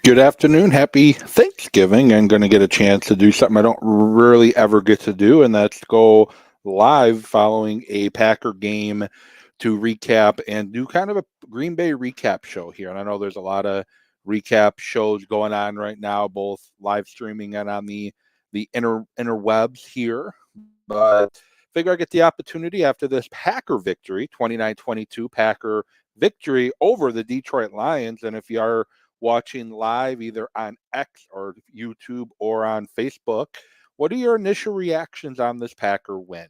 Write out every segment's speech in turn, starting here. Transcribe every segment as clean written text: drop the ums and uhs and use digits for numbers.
Good afternoon. Happy Thanksgiving. I'm going to get a chance to do something I don't really ever get to do, and that's go live following a Packer game to recap and do kind of a Green Bay recap show here. And I know there's a lot of recap shows going on right now, both live streaming and on the interwebs here. But figure I get the opportunity after this Packer victory, 29-22 Packer victory over the Detroit Lions. And if you are watching live either on X or YouTube or on Facebook, what are your initial reactions on this Packer win?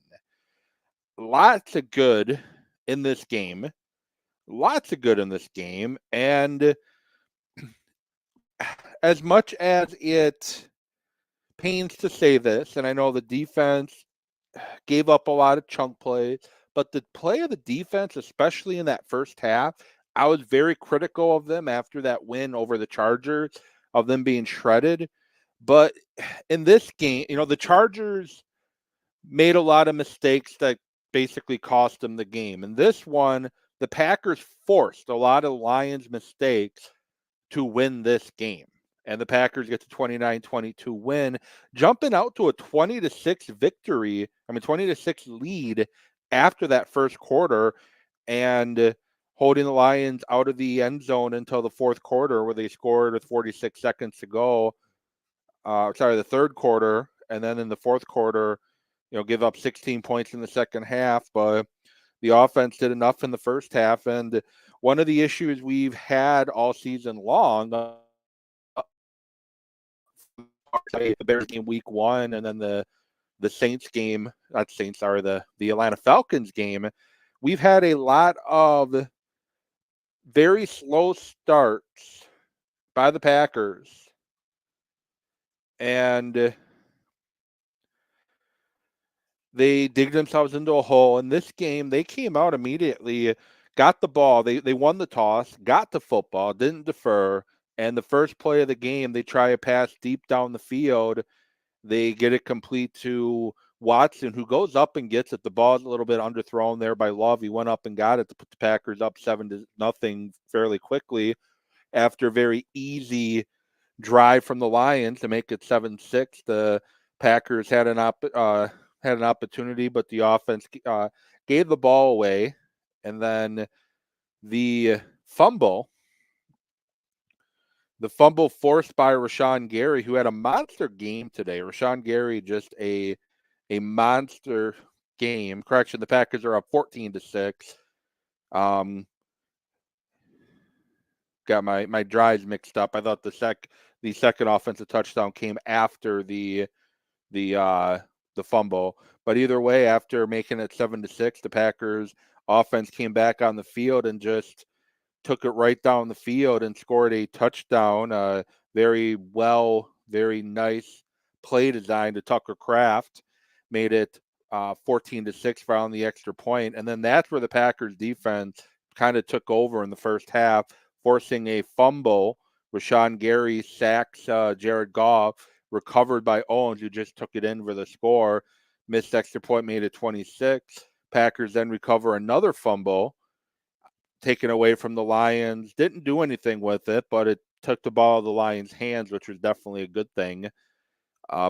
Lots of good in this game. Lots of good in this game. And as much as it pains to say this, and I know the defense gave up a lot of chunk plays, but the play of the defense, especially in that first half, I was very critical of them after that win over the Chargers, of them being shredded. But in this game, the Chargers made a lot of mistakes that basically cost them the game. In this one, the Packers forced a lot of Lions mistakes to win this game. And the Packers get the 29-22 win, jumping out to a 20-6 victory. I mean 20-6 lead after that first quarter, and holding the Lions out of the end zone until the fourth quarter, where they scored with 46 seconds to go. The third quarter, and then in the fourth quarter, give up 16 points in the second half, but the offense did enough in the first half. And one of the issues we've had all season long, the Bears game week one, and then the Saints game, not Saints, sorry, the Atlanta Falcons game, we've had a lot of very slow starts by the Packers. And they dig themselves into a hole. In this game, they came out immediately, got the ball. They won the toss, got the football, didn't defer. And the first play of the game, they try a pass deep down the field. They get it complete to Watson, who goes up and gets it. The ball's a little bit underthrown there by Love. He went up and got it to put the Packers up 7-0 fairly quickly after a very easy drive from the Lions to make it 7-6. The Packers had an opportunity, but the offense gave the ball away, and then the fumble, the fumble forced by Rashawn Gary, who had a monster game today. Rashawn Gary, just a monster game. Correction, the Packers are up 14-6. Um, got my drives mixed up. I thought the second offensive touchdown came after the uh the fumble. But either way, after making it 7-6, the Packers offense came back on the field and just took it right down the field and scored a touchdown. Very nice play design to Tucker Kraft, made it 14-6, found the extra point. And then that's where the Packers defense kind of took over in the first half, forcing a fumble. Rashawn Gary sacks Jared Goff, recovered by Owens, who just took it in for the score. Missed extra point, made it 26. Packers then recover another fumble taken away from the Lions. Didn't do anything with it, but it took the ball out of the Lions' hands, which was definitely a good thing.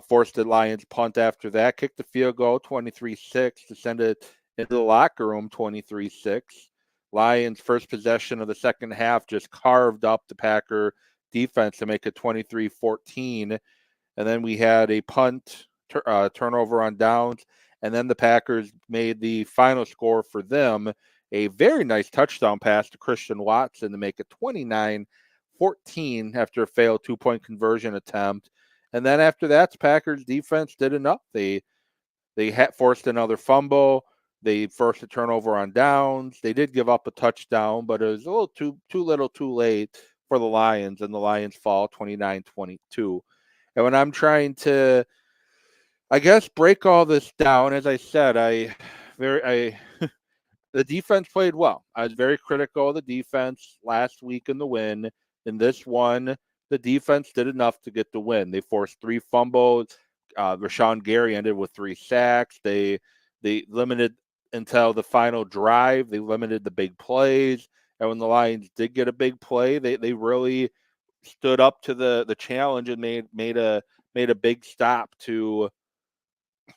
Forced the Lions punt after that, kicked the field goal 23-6 to send it into the locker room 23-6. Lions' first possession of the second half just carved up the Packer defense to make it 23-14. And then we had a punt turnover on downs. And then the Packers made the final score for them, a very nice touchdown pass to Christian Watson to make it 29-14 after a failed two-point conversion attempt. And then after that, the Packers defense did enough. They forced another fumble. They forced a turnover on downs. They did give up a touchdown, but it was a little too little too late for the Lions, and the Lions fall 29-22. And when I'm trying to, I guess, break all this down, as I said, the defense played well. I was very critical of the defense last week in the win. In this one, the defense did enough to get the win. They forced three fumbles. Rashawn Gary ended with 3 sacks. They limited until the final drive. They limited the big plays. And when the Lions did get a big play, they really stood up to the challenge and made a big stop to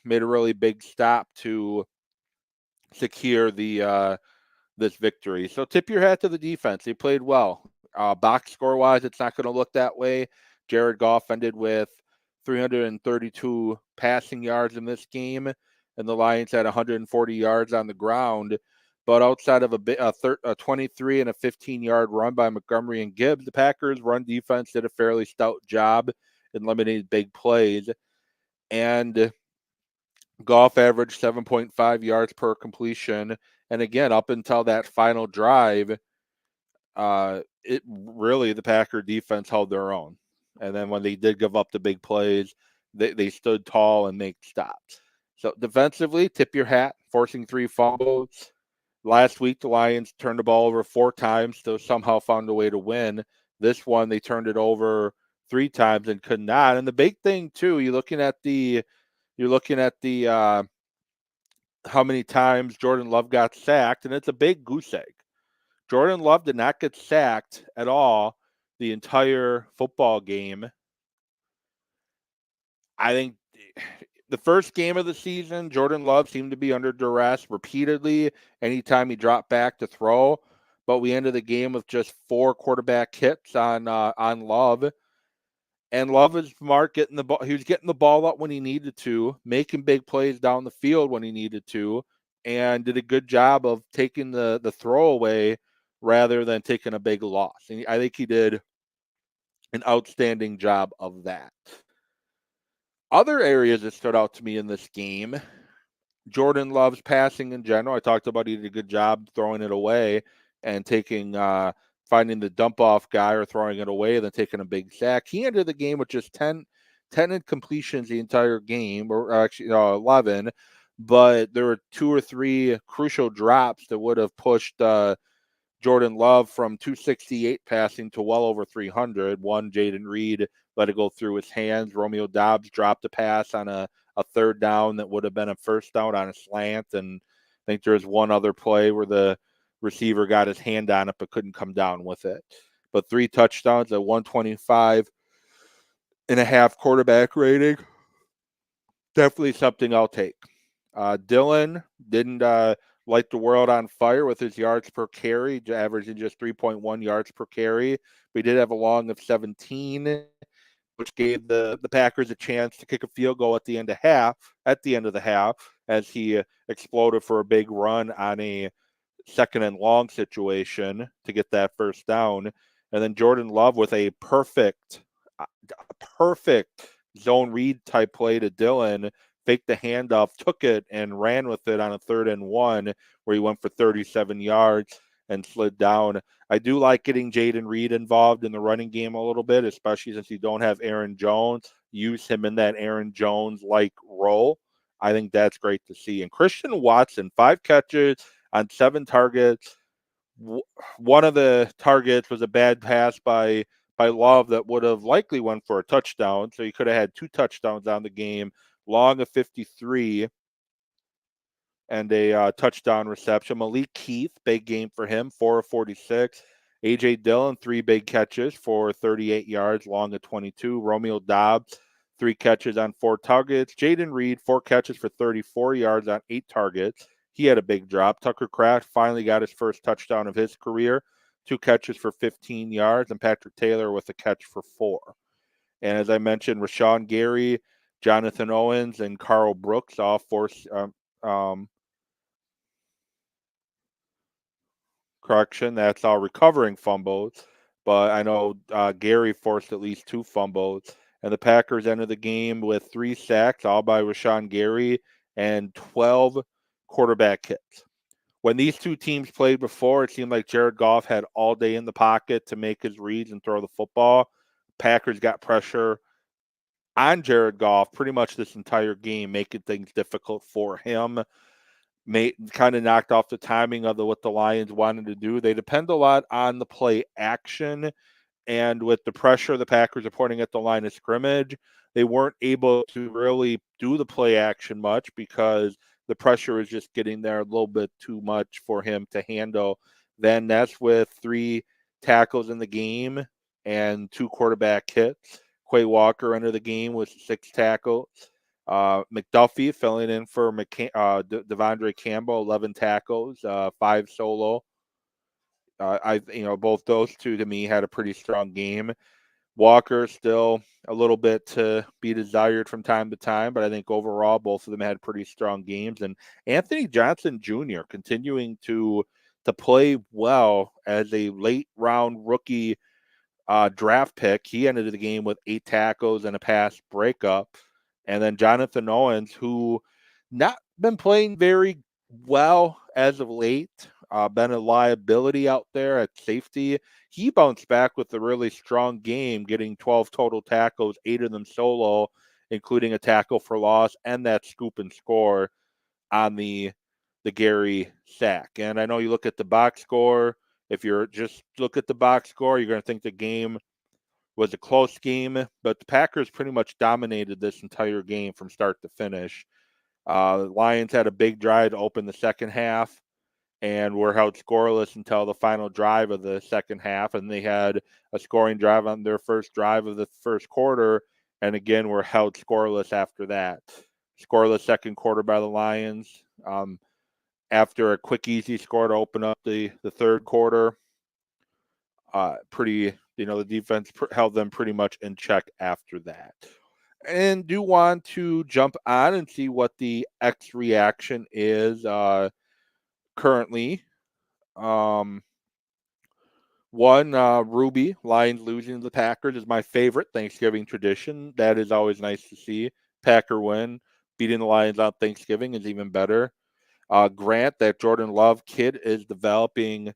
made a really big stop to secure the this victory. So tip your hat to the defense. They played well. Box score wise, it's not going to look that way. Jared Goff ended with 332 passing yards in this game, and the Lions had 140 yards on the ground. But outside of a 23 and a 15-yard run by Montgomery and Gibbs, the Packers' run defense did a fairly stout job in limiting big plays. And Goff averaged 7.5 yards per completion. And again, up until that final drive, the Packer defense held their own. And then when they did give up the big plays, they stood tall and made stops. So defensively, tip your hat, forcing 3 fumbles. Last week, the Lions turned the ball over 4 times, so somehow found a way to win. This one, they turned it over 3 times and could not. And the big thing too, you're looking at the how many times Jordan Love got sacked, and it's a big goose egg. Jordan Love did not get sacked at all the entire football game. I think the first game of the season, Jordan Love seemed to be under duress repeatedly anytime he dropped back to throw. But we ended the game with just 4 quarterback hits on Love. And Love is smart getting the ball. He was getting the ball up when he needed to, making big plays down the field when he needed to, and did a good job of taking the throwaway rather than taking a big loss. And I think he did an outstanding job of that. Other areas that stood out to me in this game, Jordan Love's passing in general. I talked about he did a good job throwing it away and finding the dump off guy or throwing it away, then taking a big sack. He ended the game with just 10 incompletions the entire game, or actually 11, but there were 2 or 3 crucial drops that would have pushed Jordan Love from 268 passing to well over 300. One, Jayden Reed let it go through his hands. Romeo Doubs dropped a pass on a 3rd down that would have been a 1st down on a slant. And I think there was one other play where the receiver got his hand on it but couldn't come down with it. But 3 touchdowns at 125.5 quarterback rating. Definitely something I'll take. Dillon didn't light the world on fire with his yards per carry, averaging just 3.1 yards per carry. We did have a long of 17, which gave the Packers a chance to kick a field goal at the end of the half, as he exploded for a big run on a 2nd and long situation to get that 1st down. And then Jordan Love with a perfect zone read type play to Dillon, faked the handoff, took it, and ran with it on a 3rd and 1 where he went for 37 yards and slid down. I do like getting Jayden Reed involved in the running game a little bit, especially since you don't have Aaron Jones. Use him in that Aaron Jones-like role. I think that's great to see. And Christian Watson, 5 catches on 7 targets. One of the targets was a bad pass by Love that would have likely went for a touchdown. So he could have had 2 touchdowns on the game. Long of 53 and a touchdown reception. Malik Heath, big game for him, 4 of 46. A.J. Dillon, 3 big catches for 38 yards, long of 22. Romeo Doubs, 3 catches on 4 targets. Jayden Reed, 4 catches for 34 yards on 8 targets. He had a big drop. Tucker Kraft finally got his first touchdown of his career, 2 catches for 15 yards, and Patrick Taylor with a catch for 4. And as I mentioned, Rashawn Gary, Jonathan Owens, and Carl Brooks all forced correction, that's all recovering fumbles. But I know Gary forced at least 2 fumbles. And the Packers ended the game with 3 sacks, all by Rashawn Gary, and 12 quarterback hits. When these 2 teams played before, it seemed like Jared Goff had all day in the pocket to make his reads and throw the football. Packers got pressure on Jared Goff pretty much this entire game, making things difficult for him. Kind of knocked off the timing of what the Lions wanted to do. They depend a lot on the play action, and with the pressure the Packers are putting at the line of scrimmage, they weren't able to really do the play action much because the pressure is just getting there a little bit too much for him to handle. Then that's with 3 tackles in the game and 2 quarterback hits. Quay Walker entered the game with 6 tackles. McDuffie filling in for Devondre Campbell, 11 tackles, 5 solo. Both those two to me had a pretty strong game. Walker still a little bit to be desired from time to time, but I think overall both of them had pretty strong games. And Anthony Johnson Jr. continuing to play well as a late round rookie draft pick. He ended the game with 8 tackles and a pass breakup. And then Jonathan Owens, who not been playing very well as of late, been a liability out there at safety. He bounced back with a really strong game, getting 12 total tackles, 8 of them solo, including a tackle for loss and that scoop and score on the Gary sack. And I know you look at the box score. If you're just look at the box score, you're going to think the game was a close game, but the Packers pretty much dominated this entire game from start to finish. Lions had a big drive to open the second half and were held scoreless until the final drive of the second half. And they had a scoring drive on their first drive of the first quarter, and again were held scoreless after that. Scoreless second quarter by the Lions. After a quick, easy score to open up the third quarter, the defense held them pretty much in check after that. And do want to jump on and see what the X reaction is currently. Ruby, Lions losing to the Packers is my favorite Thanksgiving tradition. That is always nice to see. Packer win. Beating the Lions on Thanksgiving is even better. Grant, that Jordan Love kid is developing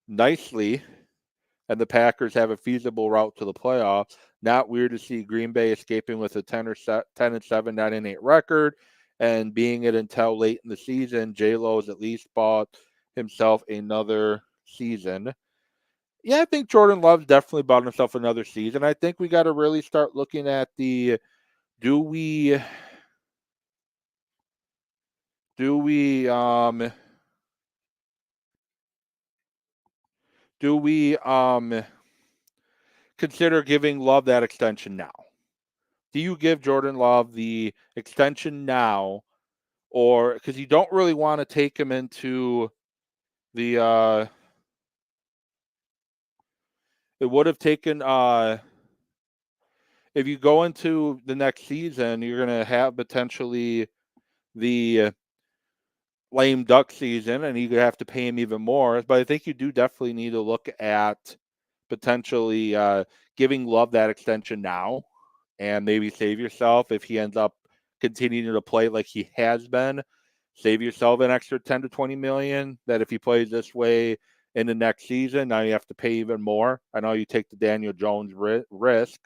nicely, and the Packers have a feasible route to the playoffs. Not weird to see Green Bay escaping with a 10-7, 9-8 record, and being it until late in the season, J-Lo's at least bought himself another season. Yeah, I think Jordan Love's definitely bought himself another season. I think we got to really start looking at do we consider giving Love that extension now? Do you give Jordan Love the extension now, or because you don't really want to take him into the it would have taken if you go into the next season, you're going to have potentially the lame duck season, and you have to pay him even more. But I think you do definitely need to look at potentially giving Love that extension now, and maybe save yourself if he ends up continuing to play like he has been. Save yourself an extra 10 to 20 million. That if he plays this way in the next season, now you have to pay even more. I know you take the Daniel Jones risk.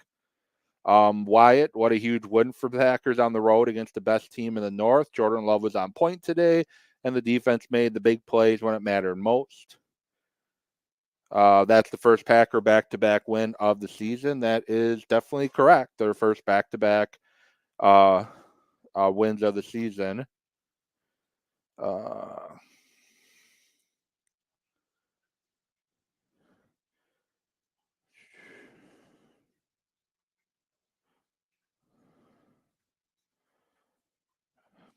Wyatt, what a huge win for the Packers on the road against the best team in the North. Jordan Love was on point today, and the defense made the big plays when it mattered most. That's the first Packer back-to-back win of the season. That is definitely correct. Their first back-to-back wins of the season.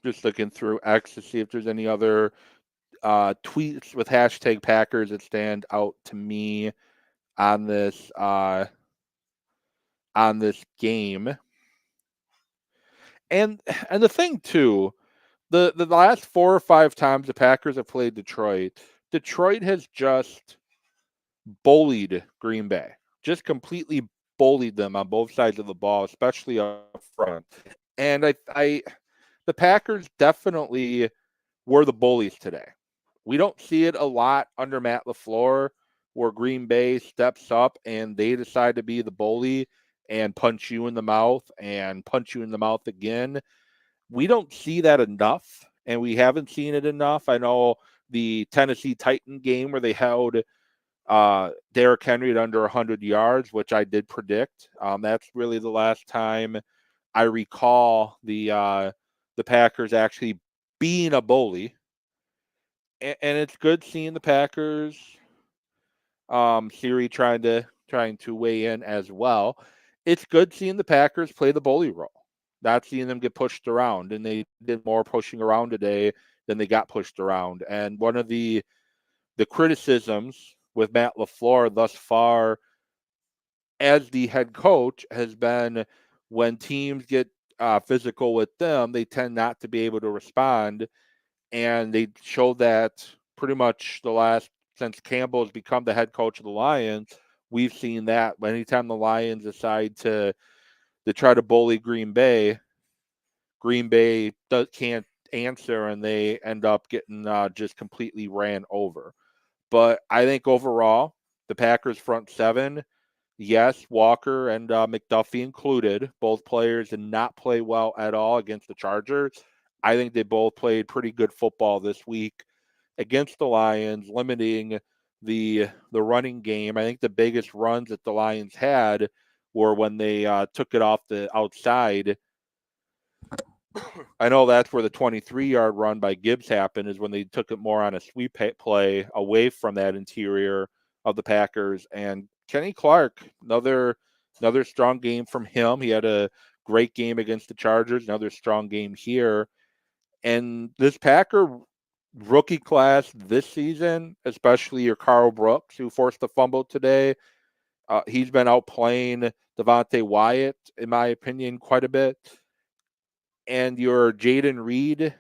Just looking through X to see if there's any other tweets with hashtag Packers that stand out to me on this game. And the thing too, the last 4 or 5 times the Packers have played Detroit has just bullied Green Bay. Just completely bullied them on both sides of the ball, especially up front. And the Packers definitely were the bullies today. We don't see it a lot under Matt LaFleur, where Green Bay steps up and they decide to be the bully and punch you in the mouth and punch you in the mouth again. We don't see that enough, and we haven't seen it enough. I know the Tennessee Titan game where they held Derrick Henry at under 100 yards, which I did predict. That's really the last time I recall the Packers actually being a bully. And it's good seeing the Packers, Siri trying to trying to weigh in as well. It's good seeing the Packers play the bully role, not seeing them get pushed around, and they did more pushing around today than they got pushed around. And one of the criticisms with Matt LaFleur thus far as the head coach has been when teams get physical with them, they tend not to be able to respond. And they showed that pretty much the last, since Campbell has become the head coach of the Lions, we've seen that anytime the Lions decide to try to bully Green Bay can't answer, and they end up getting just completely ran over. But I think overall, the Packers front seven, yes, Walker and McDuffie included, both players did not play well at all against the Chargers. I think they both played pretty good football this week against the Lions, limiting the running game. I think the biggest runs that the Lions had were when they took it off the outside. I know that's where the 23-yard run by Gibbs happened, is when they took it more on a sweep play away from that interior of the Packers. And Kenny Clark, another strong game from him. He had a great game against the Chargers, another strong game here. And this Packer rookie class this season, especially your Carl Brooks, who forced the fumble today, he's been outplaying Devontae Wyatt, in my opinion, quite a bit. And your Jaden Reed,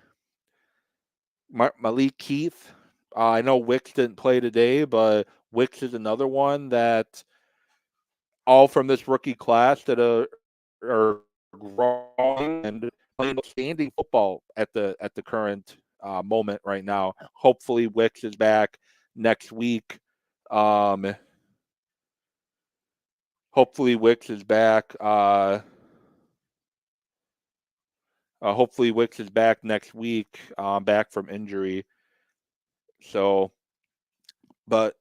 Malik Keith. I know Wicks didn't play today, but Wicks is another one that all from this rookie class that are growing and playing outstanding football at the current moment right now. Hopefully Wicks is back next week. Hopefully Wicks is back. Hopefully Wicks is back next week, back from injury. So, but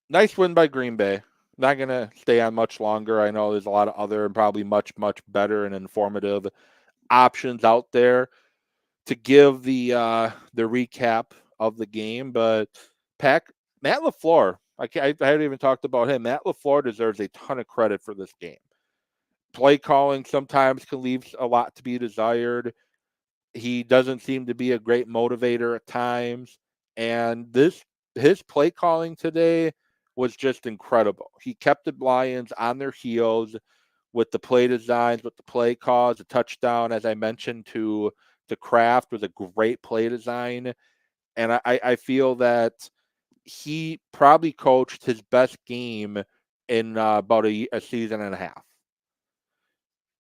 nice win by Green Bay. Not going to stay on much longer. I know there's a lot of other and probably much, much better and informative options out there to give the recap of the game. But Matt LaFleur, I haven't even talked about him. Matt LaFleur deserves a ton of credit for this game. Play calling sometimes can leave a lot to be desired. He doesn't seem to be a great motivator at times. And his play calling today was just incredible. He kept the Lions on their heels with the play designs, with the play calls. The touchdown, as I mentioned, to Kraft was a great play design. And I feel that he probably coached his best game in about a season and a half.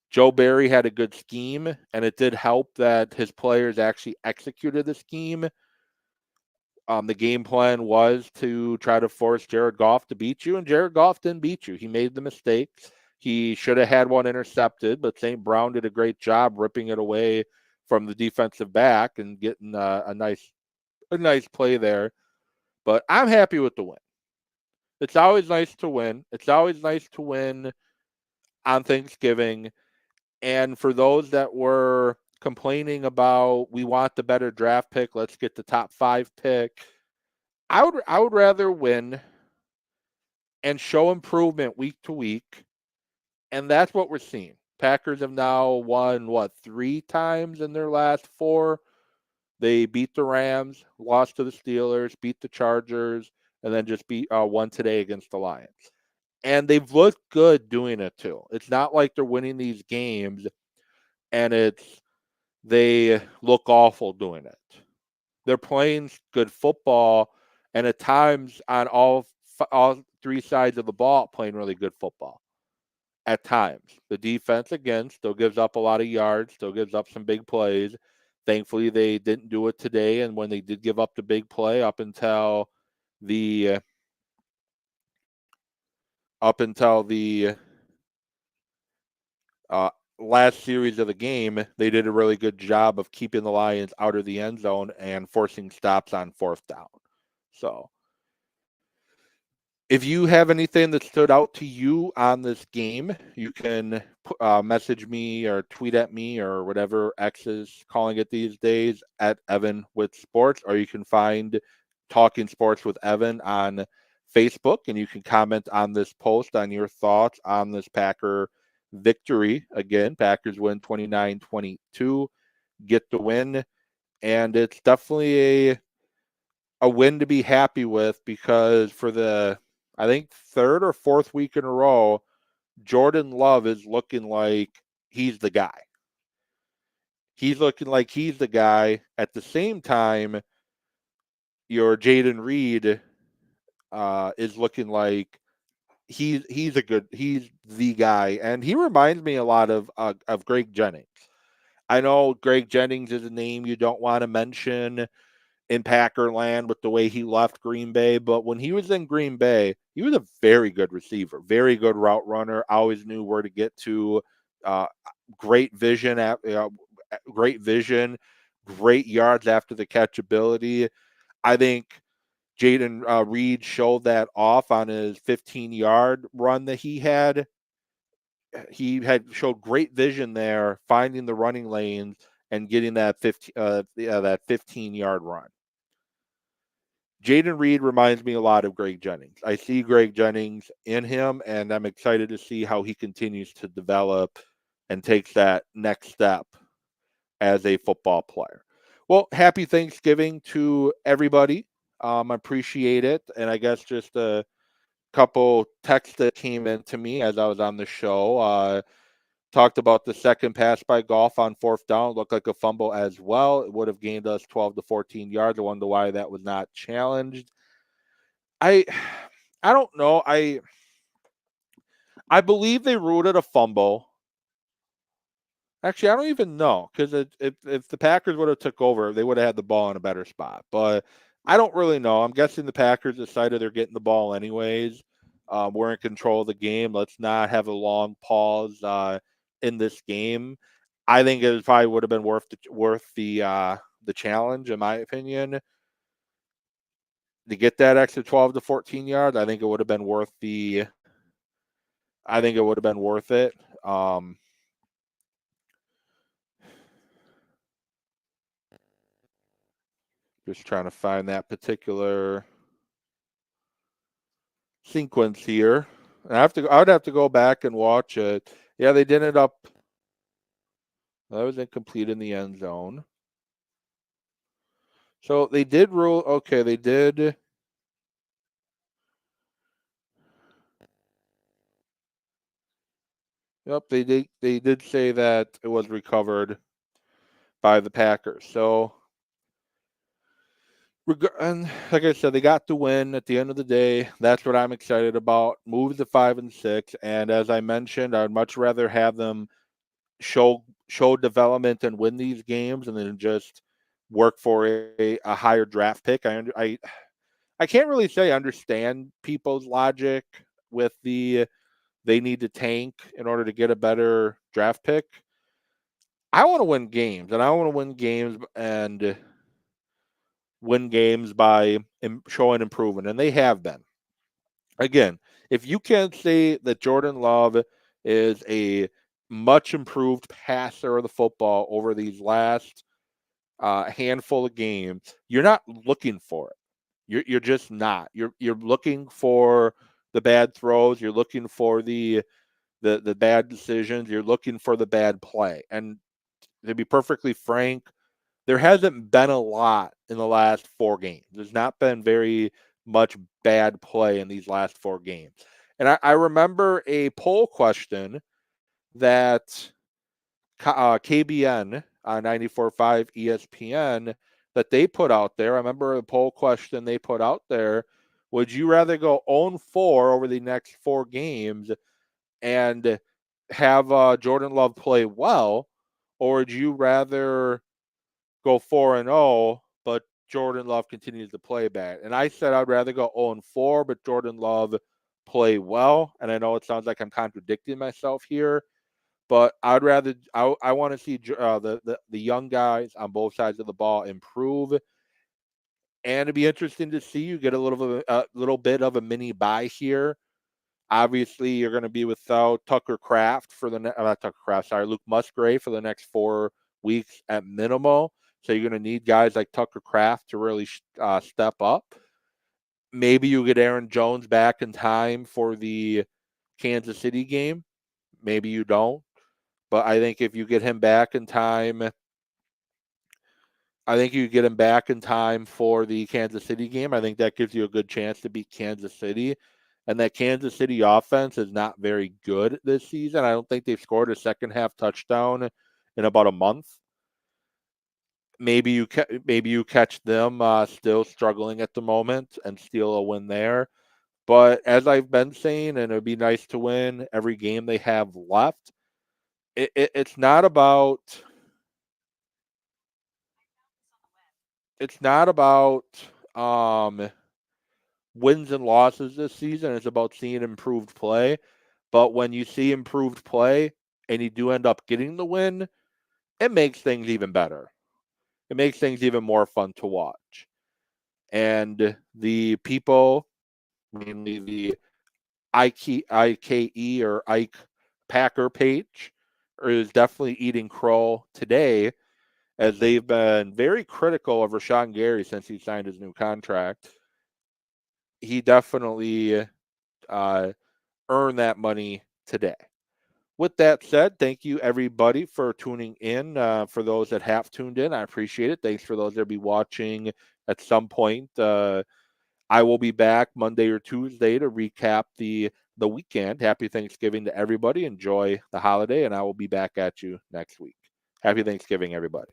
Joe Barry had a good scheme, and it did help that his players actually executed the scheme. The game plan was to try to force Jared Goff to beat you, and Jared Goff didn't beat you. He made the mistakes. He should have had one intercepted, but St. Brown did a great job ripping it away from the defensive back and getting a nice play there. But I'm happy with the win. It's always nice to win. It's always nice to win on Thanksgiving. And for those that were complaining about, we want the better draft pick, let's get the top 5 pick, I would rather win and show improvement week to week. And that's what we're seeing. Packers have now won, 3 times in their last 4? They beat the Rams, lost to the Steelers, beat the Chargers, and then just beat won today against the Lions. And they've looked good doing it too. It's not like they're winning these games and they look awful doing it. They're playing good football, and at times on all 3 sides of the ball playing really good football. At times, the defense again still gives up a lot of yards, still gives up some big plays. Thankfully, they didn't do it today, and when they did give up the big play up until the last series of the game, they did a really good job of keeping the Lions out of the end zone and forcing stops on 4th down. So, if you have anything that stood out to you on this game, you can message me or tweet at me or whatever X is calling it these days at Evan with Sports, or you can find Talking Sports with Evan on Facebook, and you can comment on this post on your thoughts on this Packer victory. Again, Packers win 29-22, get the win, and it's definitely a win to be happy with, because for the, I think, third or fourth week in a row, Jordan Love is looking like he's the guy. He's looking like he's the guy. At the same time, your Jayden Reed is looking like he's the guy, and he reminds me a lot of Greg Jennings. I know Greg Jennings is a name you don't want to mention in Packerland with the way he left Green Bay, but when he was in Green Bay, he was a very good receiver, very good route runner, always knew where to get to, great vision, great vision, great yards after the catch ability. I think Jayden Reed showed that off on his 15-yard run that he had. He had showed great vision there, finding the running lanes and getting that 15-yard run. Jayden Reed reminds me a lot of Greg Jennings. I see Greg Jennings in him, and I'm excited to see how he continues to develop and takes that next step as a football player. Well, happy Thanksgiving to everybody. Appreciate it. And I guess just a couple texts that came in to me as I was on the show. Talked about the second pass by Goff on fourth down. Looked like a fumble as well. It would have gained us 12 to 14 yards. I wonder why that was not challenged. I don't know. I believe they ruled it a fumble. Actually, I don't even know, because if the Packers would have took over, they would have had the ball in a better spot. But I don't really know. I'm guessing the Packers decided they're getting the ball anyways. We're in control of the game. Let's not have a long pause in this game. I think it probably would have been worth the challenge, in my opinion, to get that extra 12 to 14 yards. I think it would have been worth it. Just trying to find that particular sequence here. I would have to go back and watch it. Yeah, they did it up. That was incomplete in the end zone. So they did rule. Okay, they did. Yep, they did say that it was recovered by the Packers. So, and like I said, they got the win at the end of the day. That's what I'm excited about. Move to 5-6, and as I mentioned, I'd much rather have them show development and win these games, and then just work for a higher draft pick. I can't really say I understand people's logic with they need to tank in order to get a better draft pick. I want to win games, and I want to win games by showing improvement, and they have been. Again, if you can't say that Jordan Love is a much improved passer of the football over these last handful of games, you're not looking for it. You're just not. You're looking for the bad throws. You're looking for the bad decisions. You're looking for the bad play. And to be perfectly frank, there hasn't been a lot in the last 4 games. There's not been very much bad play in these last 4 games. And I remember a poll question that KBN 94.5 ESPN that they put out there. I remember a poll question they put out there. Would you rather go 0-4 over the next 4 games and have Jordan Love play well, or would you rather go 4-0, but Jordan Love continues to play bad? And I said I'd rather go 0-4, but Jordan Love play well. And I know it sounds like I'm contradicting myself here, but I want to see the young guys on both sides of the ball improve. And it'd be interesting to see you get a little bit of a mini bye here. Obviously, you're going to be without Tucker Kraft for Luke Musgrave for the next 4 weeks at minimal. So you're going to need guys like Tucker Kraft to really step up. Maybe you get Aaron Jones back in time for the Kansas City game. Maybe you don't. But I think if you get him back in time, I think you get him back in time for the Kansas City game. I think that gives you a good chance to beat Kansas City. And that Kansas City offense is not very good this season. I don't think they've scored a second half touchdown in about a month. Maybe you catch them still struggling at the moment and steal a win there. But as I've been saying, and it would be nice to win every game they have left. It's not about um, wins and losses this season. It's about seeing improved play. But when you see improved play and you do end up getting the win, it makes things even better. It makes things even more fun to watch. And the people, mainly the IKE or Ike Packer page, is definitely eating crow today, as they've been very critical of Rashawn Gary since he signed his new contract. He definitely earned that money today. With that said, thank you everybody for tuning in. For those that have tuned in, I appreciate it. Thanks for those that will be watching at some point. I will be back Monday or Tuesday to recap the weekend. Happy Thanksgiving to everybody. Enjoy the holiday, and I will be back at you next week. Happy Thanksgiving, everybody.